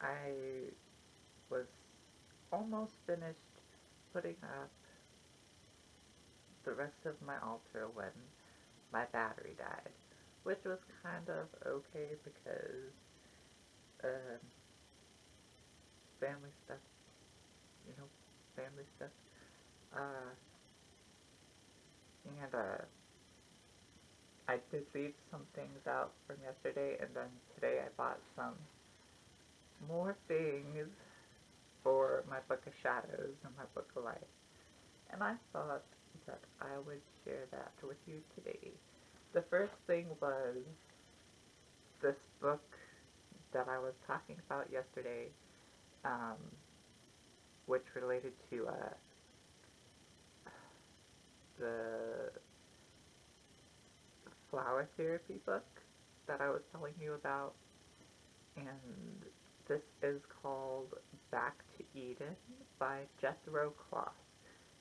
I was almost finished putting up the rest of my altar when my battery died, which was kind of okay because um, family stuff, you know, family stuff. Uh, and I did leave some things out from yesterday, and then today I bought some more things for my Book of Shadows and my Book of Light. And I thought that I would share that with you today. The first thing was this book that I was talking about yesterday, um, which related to the flower therapy book that I was telling you about. And this is called Back to Eden by Jethro Kloss,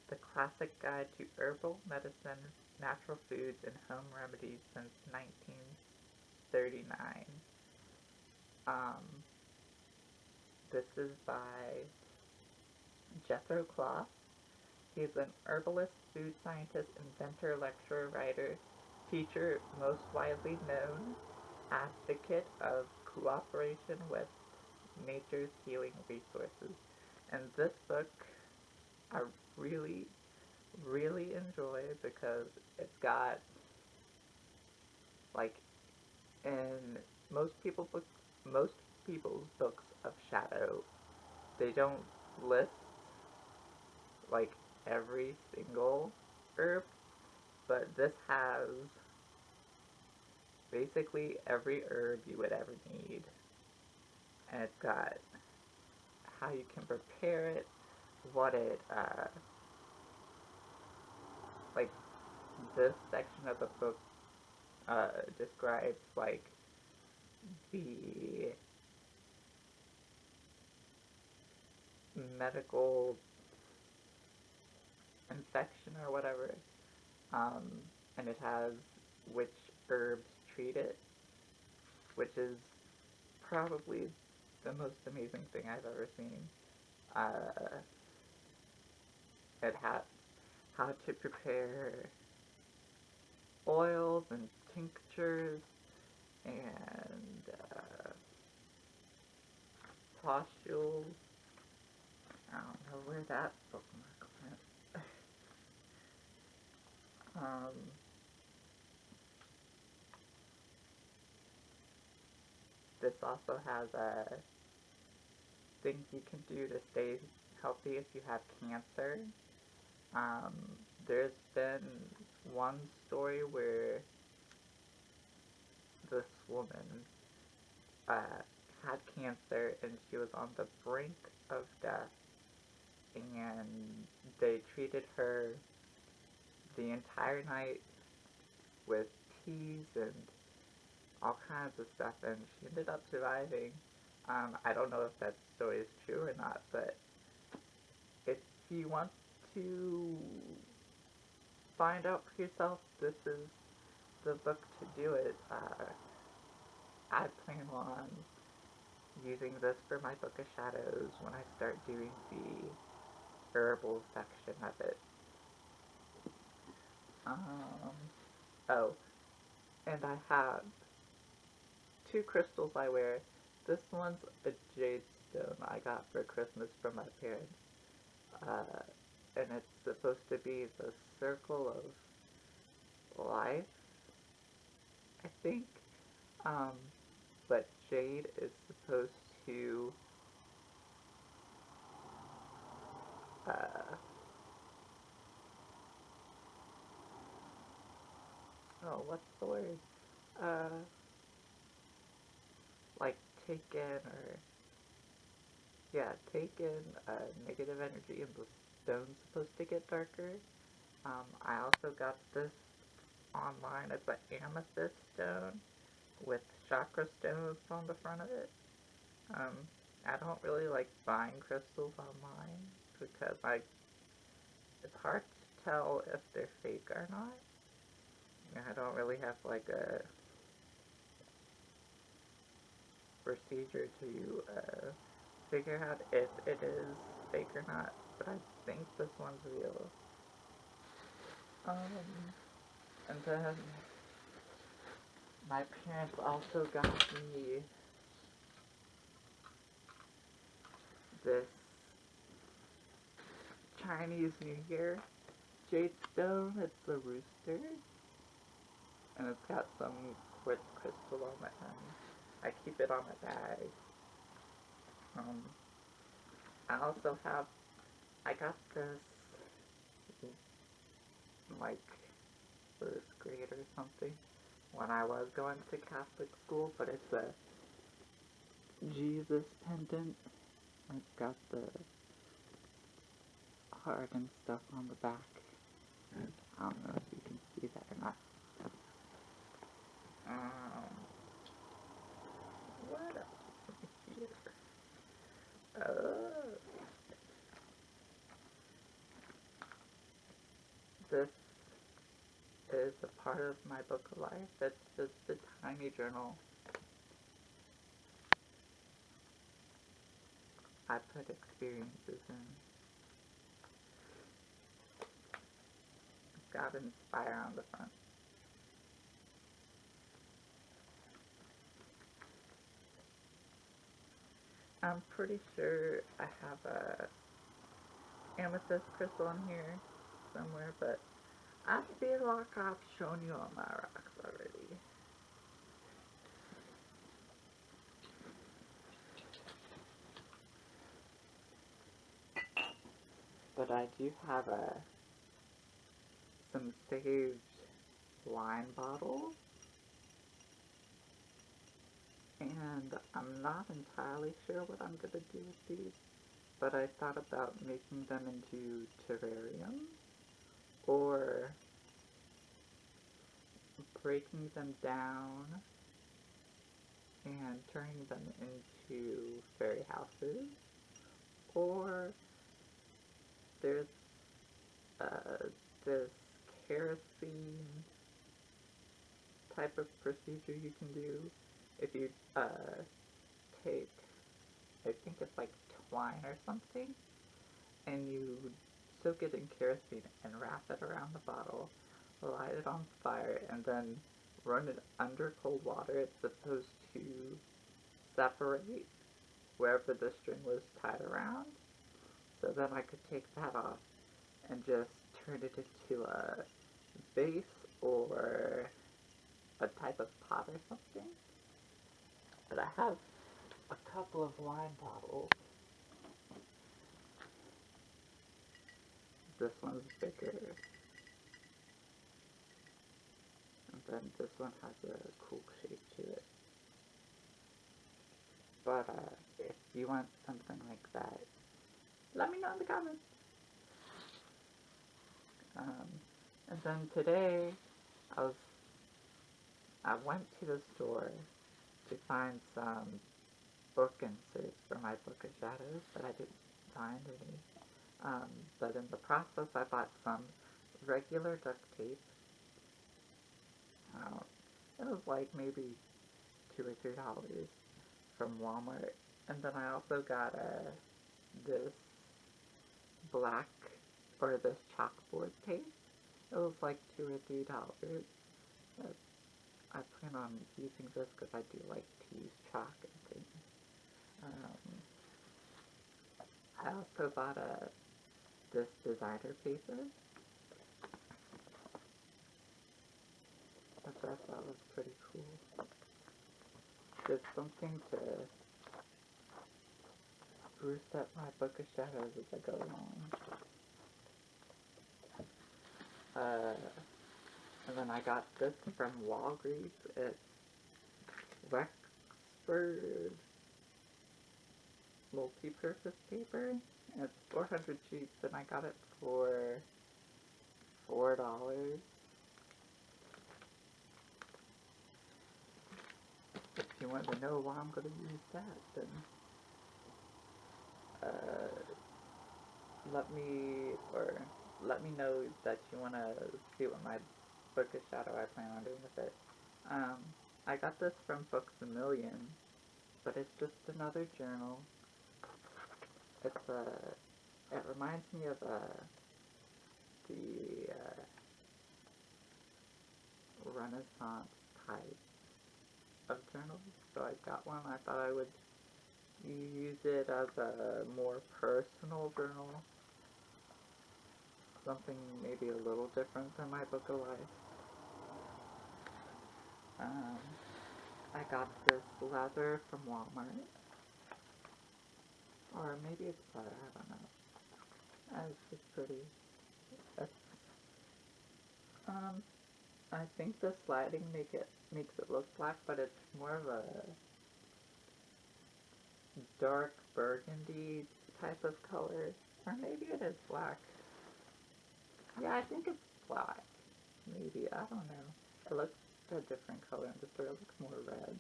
the classic guide to herbal medicine, natural foods, and home remedies since 1939. Um, this is by Jethro Kloss. He's an herbalist, food scientist, inventor, lecturer, writer, teacher, most widely known advocate of cooperation with nature's healing resources. And this book I really, really enjoy because it's got, like, in most people book most people's books of shadow, they don't list like every single herb, but this has basically every herb you would ever need. And it's got how you can prepare it, what it, like, this section of the book describes, like, the medical infection or whatever, um, and it has which herbs treat it, which is probably the most amazing thing I've ever seen. Uh, it has how to prepare oils and tinctures and pustules. I don't know where that bookmark went. um, this also has things you can do to stay healthy if you have cancer. Um, there's been one story where this woman uh, had cancer and she was on the brink of death, and they treated her the entire night with teas and all kinds of stuff, and she ended up surviving. I don't know if that story is true or not, but if you want to find out for yourself, this is the book to do it. I plan on using this for my Book of Shadows when I start doing the herbal section of it. Um, oh, and I have two crystals I wear. This one's a jade stone I got for Christmas from my parents. Uh, and it's supposed to be the circle of life, I think. Um, but jade is supposed to, uh, oh, what's the word? Uh, like take in or, yeah, take in negative energy, and the stone's supposed to get darker. I also got this online. It's an amethyst stone with chakra stones on the front of it. Um, I don't really like buying crystals online because it's hard to tell if they're fake or not. I don't really have like a procedure to figure out if it is fake or not, but I think this one's real. And then my parents also got me this Chinese New Year jade stone. It's a rooster, and it's got some quartz crystal on it, and I keep it on my bag. Um, I also have, I got this, like, first grade or something, when I was going to Catholic school, but it's a Jesus pendant. It's got the heart and stuff on the back. I don't know if you can see that or not. What else here? This is a part of my book of life. It's just a tiny journal I put experiences in. It's got Inspire on the front. I'm pretty sure I have a amethyst crystal in here somewhere, but I feel like I've shown you all my rocks already. But I do have some saved wine bottles, and I'm not entirely sure what I'm going to do with these, but I thought about making them into terrariums, or breaking them down and turning them into fairy houses, or there's this kerosene type of procedure you can do if you take, I think it's like twine or something, and you soak it in kerosene and wrap it around the bottle, light it on fire, and then run it under cold water. It's supposed to separate wherever the string was tied around. So then I could take that off and just turn it into a vase or a type of pot or something. But I have a couple of wine bottles. This one's bigger. And then this one has a cool shape to it. But if you want something like that, let me know in the comments. And then today, I went to the store to find some book inserts for my Book of Shadows, but I didn't find any. But in the process, I bought some regular duct tape. It was like maybe $2 or $3 from Walmart. And then I also got this black, or this chalkboard tape. It was like $2 or $3. I plan on using this because I do like to use chalk and things. I also bought this designer paper, which I thought was pretty cool. There's something to spruce up my Book of Shadows as I go along. And then I got this from Walgreens. It's Wexford multi-purpose paper. It's 400 sheets, and I got it for $4. If you want to know why I'm going to use that, then let me know that you want to see what my Book of Shadow I plan on doing with it. I got this from Books A Million, but it's just another journal. It reminds me of the Renaissance type of journals. So I got one. I thought I would use it as a more personal journal. Something maybe a little different than my book of life. I got this leather from Walmart. Or maybe it's butter, I don't know. It's just pretty. It's, I think the sliding makes it look black, but it's more of a dark burgundy type of color. Or maybe it is black. Yeah, I think it's black. Maybe, I don't know. It looks a different color in the store. It looks more red.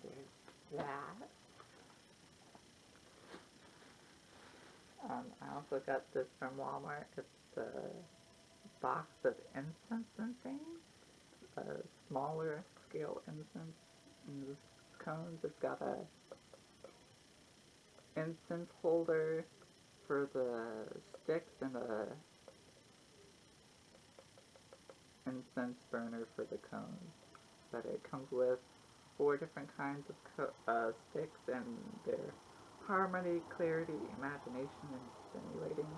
There's that. I also got this from Walmart. It's a box of incense and things. A smaller scale incense in the cones. It's got a incense holder for the sticks and a incense burner for the cones. But it comes with 4 different kinds of sticks, and they're harmony, clarity, imagination, and stimulating.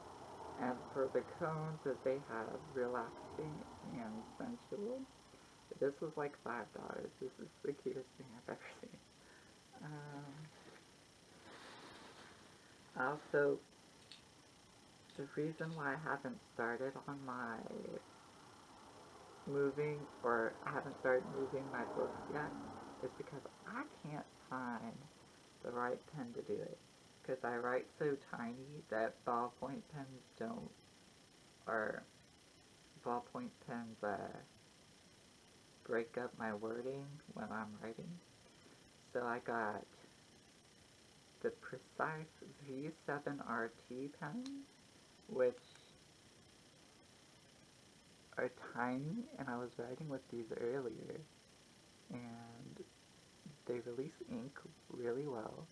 And for the cones, that they have relaxing and sensual. This was like $5. This is the cutest thing I've ever seen. Also, the reason why I haven't started on my moving, or I haven't started moving my books yet, is because I can't find the right pen to do it. Because I write so tiny that ballpoint pens don't, or ballpoint pens break up my wording when I'm writing. So I got the Precise V7RT pen, which are tiny, and I was writing with these earlier, and they release ink really well,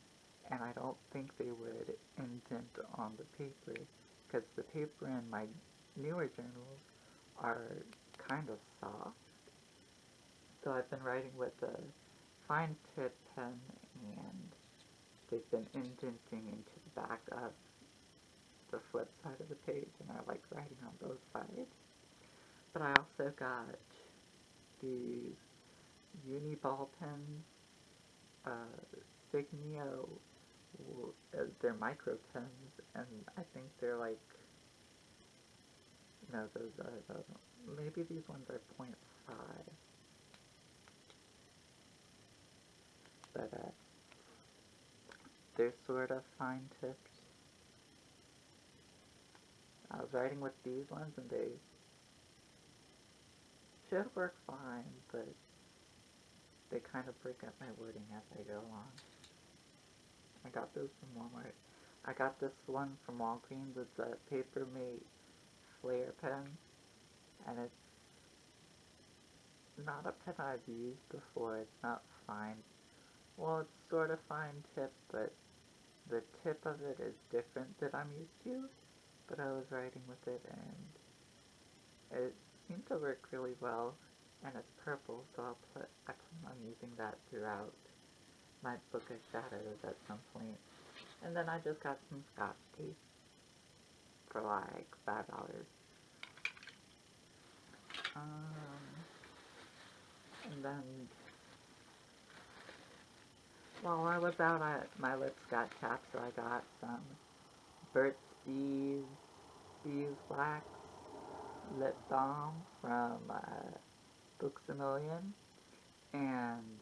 and I don't think they would indent on the paper, because the paper in my newer journals are kind of soft. So I've been writing with a fine tip pen, and they've been indenting into the back of the flip side of the page, and I like writing on both sides. But I also got these uni ball pens, Signio, they're micro pens, and I think they're like, no, those are, maybe these ones are 0.5. But they're sort of fine tipped. I was writing with these ones, and they should work fine, but they kind of break up my wording as I go along. I got those from Walmart. I got this one from Walgreens. It's a Paper Mate Flare pen, and it's not a pen I've used before. It's not fine. Well, it's sort of fine tip, but the tip of it is different than I'm used to. But I was writing with it, and it seemed to work really well. And it's purple, so I plan on using that throughout my book of shadows at some point. And then I just got some Scotch tape for like $5. And then while I was out, my lips got chapped, so I got some Burt's Beeswax lip balm from Books A Million, and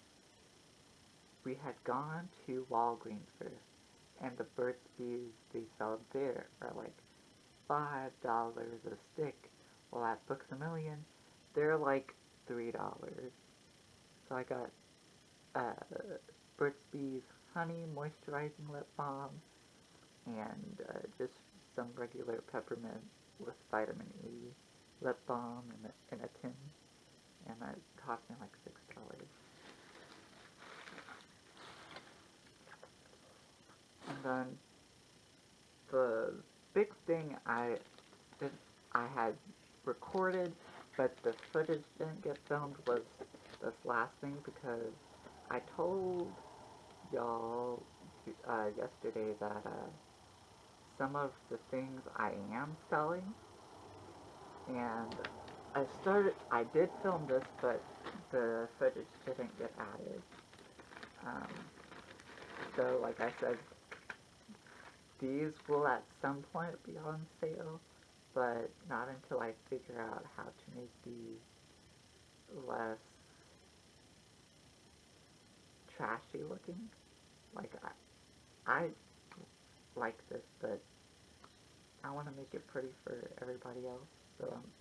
we had gone to Walgreens first, and the Burt's Bees they sell there are like $5 a stick, while at Books A Million they're like $3. So I got Burt's Bees Honey Moisturizing Lip Balm, and just some regular peppermint with vitamin E lip balm in a tin, and it cost me like $6. then the big thing did, I had recorded, but the footage didn't get filmed was this last thing because I told y'all yesterday that some of the things I am selling, and I did film this, but the footage didn't get added. Um, so, like I said, these will at some point be on sale, but not until I figure out how to make these less trashy looking. Like, I like this, but I want to make it pretty for everybody else, so I'm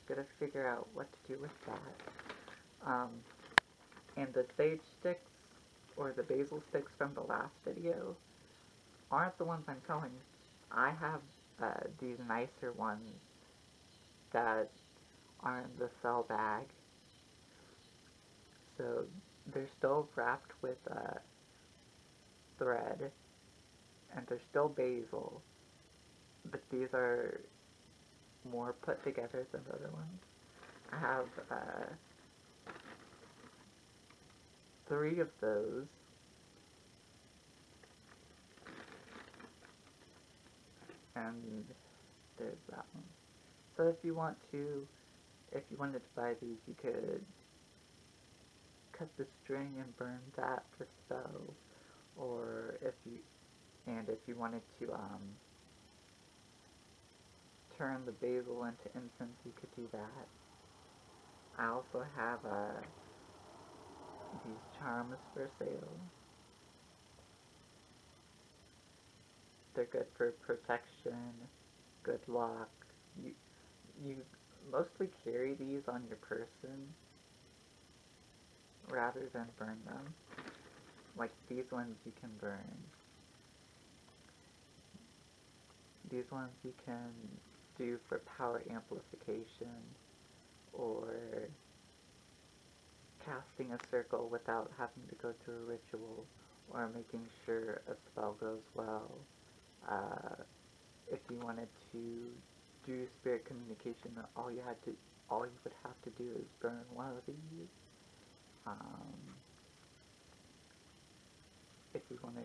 gonna figure out what to do with that. And the sage sticks, or the basil sticks from the last video, aren't the ones I'm selling. I have these nicer ones that are in the sell bag. So they're still wrapped with thread, and they're still basil, but these are more put together than the other ones. I have 3 of those, and there's that one. So if you wanted to buy these, you could cut the string and burn that for sale, or if you wanted to turn the basil into incense, you could do that. I also have these charms for sale. They're good for protection, good luck. You mostly carry these on your person rather than burn them. Like these ones you can burn. These ones you can do for power amplification or casting a circle without having to go through a ritual, or making sure a spell goes well. If you wanted to do spirit communication, all you would have to do is burn one of these. If you want to,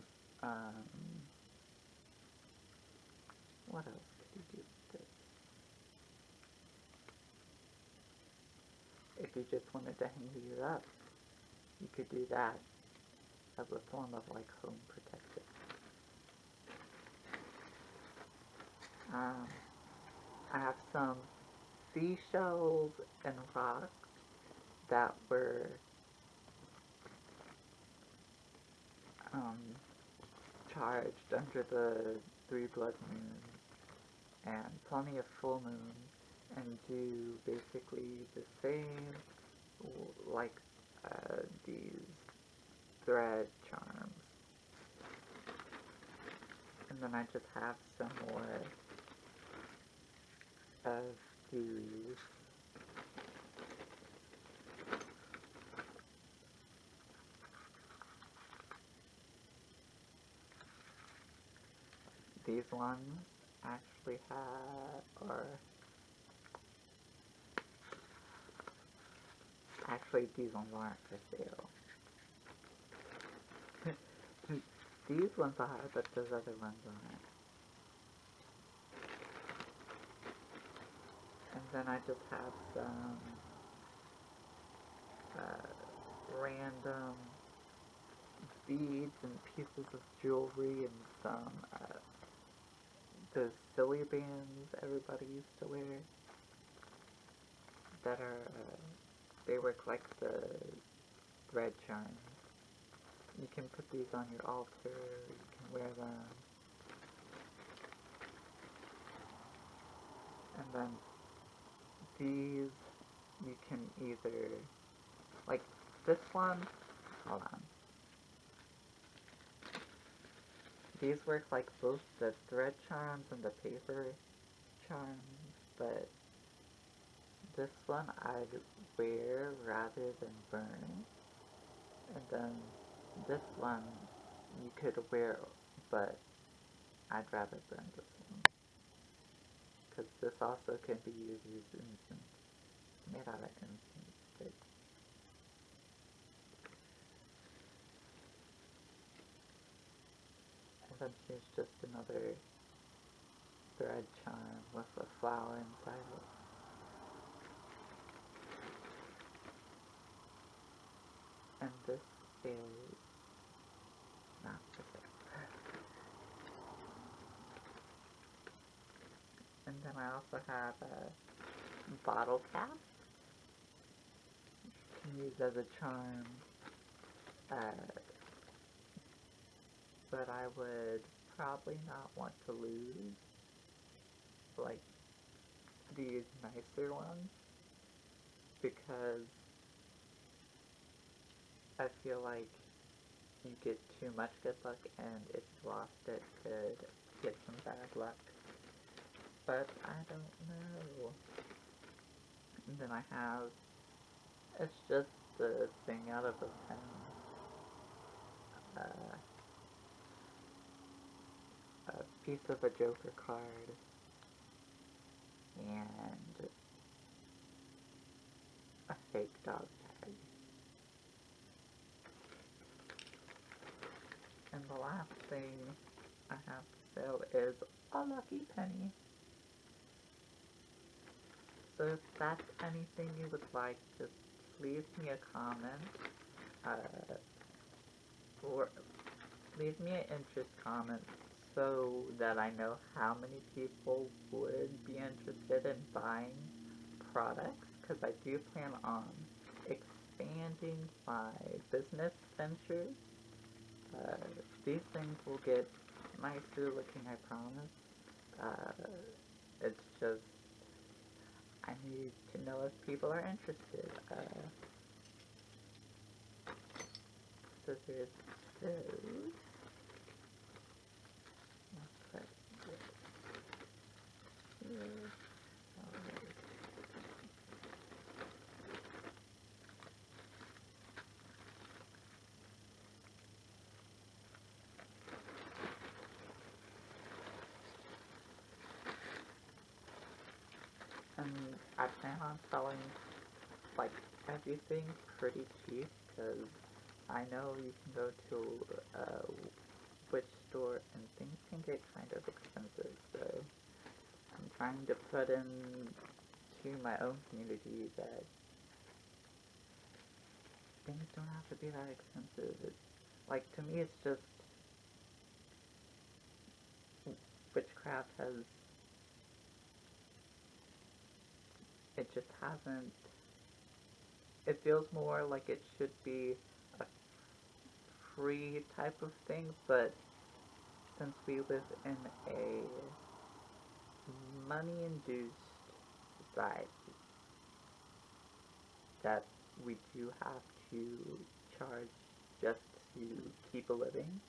what else could you do with this? If you just wanted to hang these up, you could do that as a form of like home protection. I have some seashells and rocks that were charged under the 3 blood moons and plenty of full moons, and do basically the same like these thread charms. And then I just have some more of these. These ones actually actually these ones aren't for sale. These ones are, but those other ones aren't. And then I just have some random beads and pieces of jewelry and some those silly bands everybody used to wear that are they work like the thread charms. You can put these on your altar, you can wear them. And then these you can either, like this one, hold on. These work like both the thread charms and the paper charms, but this one I'd wear rather than burn. And then this one you could wear, but I'd rather burn this one. Because this also can be used as incense. Made out of incense sticks. And then here's just another thread charm with a flower inside it. And this is not okay. And then I also have a bottle cap. You can use as a charm. But I would probably not want to lose, like, these nicer ones, because I feel like you get too much good luck, and if you lost it, could get some bad luck. But I don't know. And then I have, it's just the thing out of a pen. A piece of a Joker card, and a fake dog tag. And the last thing I have to sell is a lucky penny. So if that's anything you would like, just leave me a comment, or leave me an interest comment so that I know how many people would be interested in buying products, because I do plan on expanding my business ventures. These things will get nicer looking, I promise. It's just, I need to know if people are interested. So there's those. Let's put this here. And I plan on selling, like, everything pretty cheap, because I know you can go to a witch store and things can get kind of expensive, so I'm trying to put in to my own community that things don't have to be that expensive. It's, like, to me it's just, witchcraft has, it just hasn't, it feels more like it should be a free type of thing, but since we live in a money-induced society, that we do have to charge just to keep a living,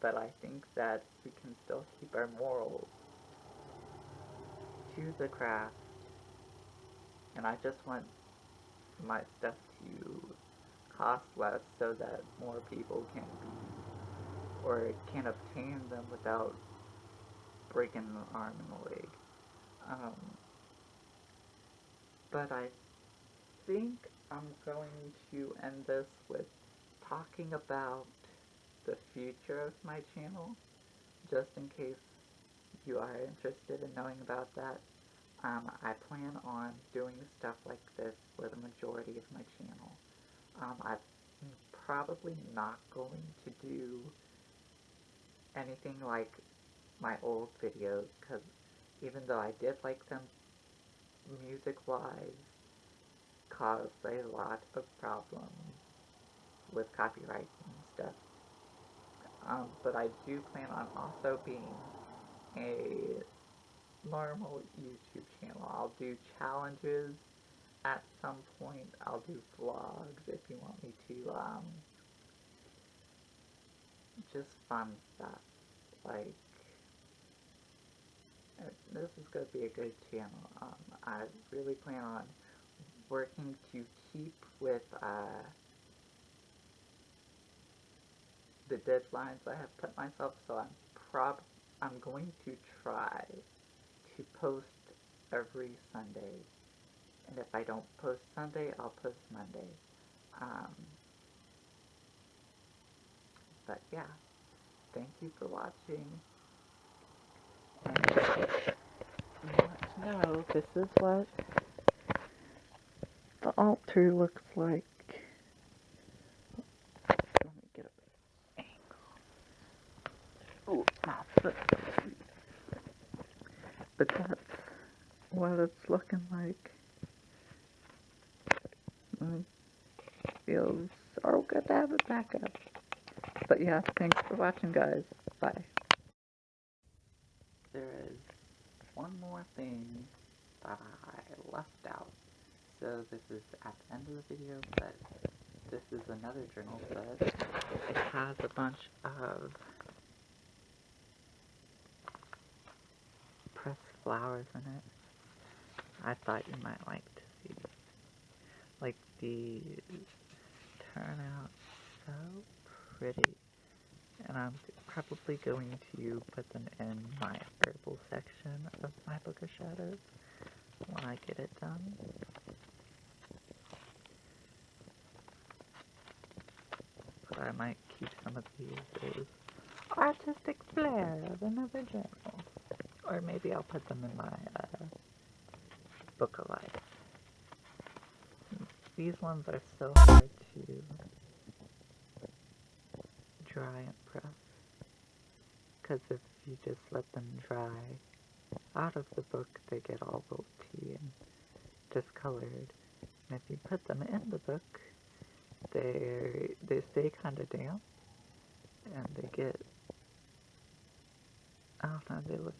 but I think that we can still keep our morals to the craft, and I just want my stuff to cost less so that more people can be, or can obtain them without breaking an arm and a leg. But I think I'm going to end this with talking about the future of my channel, just in case you are interested in knowing about that. I plan on doing stuff like this for the majority of my channel. I'm probably not going to do anything like my old videos, because even though I did like them music-wise, caused a lot of problems with copyright and stuff. But I do plan on also being a normal YouTube channel. I'll do challenges at some point. I'll do vlogs if you want me to. Just fun stuff. Like, this is going to be a good channel. I really plan on working to keep with the deadlines I have put myself, so I'm I'm going to try to post every Sunday. And if I don't post Sunday, I'll post Monday. Um, but yeah, thank you for watching. And no, this is what the altar looks like. Let me get a angle. Ooh, my foot. But that's what it's looking like. It feels so good to have it back up. But yeah, thanks for watching, guys. Bye. There is one more thing that I left out. So this is at the end of the video, but this is another journal, but it has a bunch of pressed flowers in it. I thought you might like to see. Like, these turn out so pretty. And I'm probably going to put them in my herbal section of my Book of Shadows when I get it done. But I might keep some of these as artistic flair of another journal. Or maybe I'll put them in my Book of Life. These ones are so hard to dry and press. Because if you just let them dry out of the book, they get all wilty and discolored. And if you put them in the book, they stay kind of damp, and they get, I don't know, they look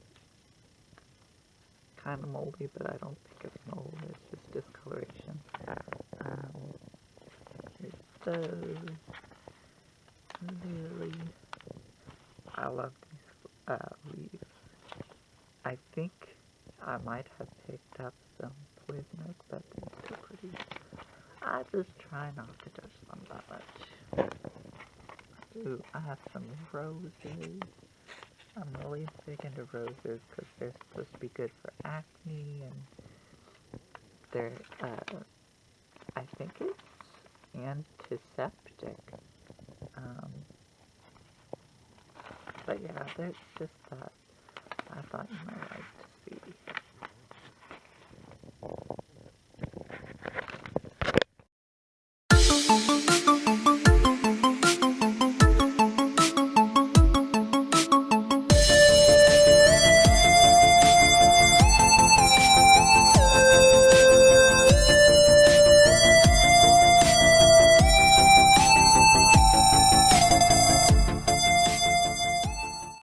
kind of moldy, but I don't think it's mold, it's just discoloration. Here's those. Lily. I love these leaves. I think I might have picked up some poison oak, but they're still pretty. I just try not to touch them that much. Ooh, I have some roses. I'm really big into roses because they're supposed to be good for acne, and they're, I think it's antiseptic. But yeah, there's just that I thought you might like to see.